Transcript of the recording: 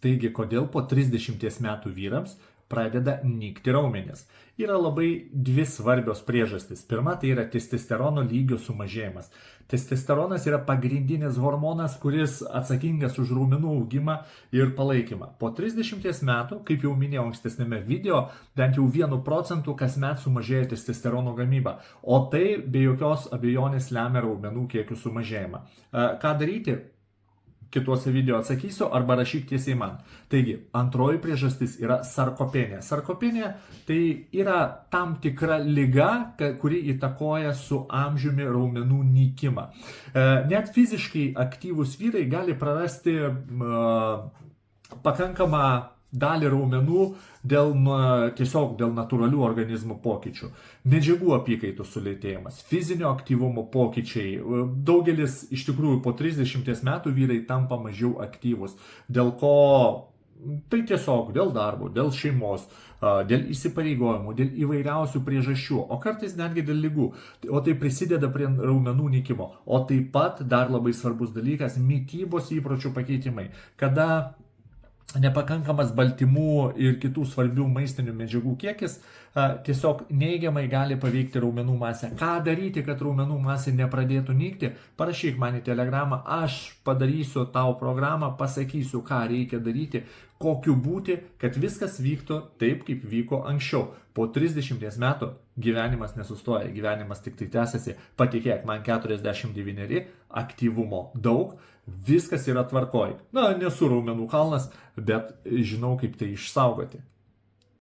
Taigi, kodėl po 30 metų vyrams pradeda nykti raumenys? Yra labai dvi svarbios priežastys. Pirma, tai yra testosterono lygio sumažėjimas. Testosteronas yra pagrindinis hormonas, kuris atsakingas už raumenų augimą ir palaikymą. Po 30 metų, kaip jau minėjau ankstesnėme video, bent jau 1% kasmet sumažėja testosterono gamyba. O tai be jokios abejonės lemia raumenų kiekių sumažėjimą. Ką daryti? Kituose video atsakysiu arba rašyk tiesiai man. Taigi, antroji priežastis yra sarkopenija. Sarkopenija tai yra tam tikra liga, kuri įtakoja su amžiumi raumenų nykimą. Net fiziškai aktyvūs vyrai gali prarasti pakankamą dalį raumenų tiesiog dėl natūralių organizmų pokyčių. Medžiagų apykaitos sulėtėjimas, fizinio aktyvumo pokyčiai. Daugelis iš tikrųjų po 30 metų vyrai tampa mažiau aktyvus. Dėl ko? Tai tiesiog dėl darbo, dėl šeimos, dėl įsipareigojimų, dėl įvairiausių priežasčių, o kartais netgi dėl ligų. O tai prisideda prie raumenų nykimo. O taip pat dar labai svarbus dalykas - mitybos įpročių pakeitimai. Kada nepakankamas baltymų ir kitų svarbių maistinių medžiagų kiekis tiesiog neigiamai gali paveikti raumenų masę. Ką daryti, kad raumenų masė nepradėtų nykti? Parašyk man į Telegramą, aš padarysiu tau programą, pasakysiu, ką reikia daryti, kokiu būti, kad viskas vyktų taip, kaip vyko anksčiau. Po 30 metų gyvenimas nesustoja, gyvenimas tik tai tęsiasi. Patikėk, man 49, aktyvumo daug, viskas yra tvarkoj. Na, nesu raumenų kalnas, bet žinau, kaip tai išsaugoti.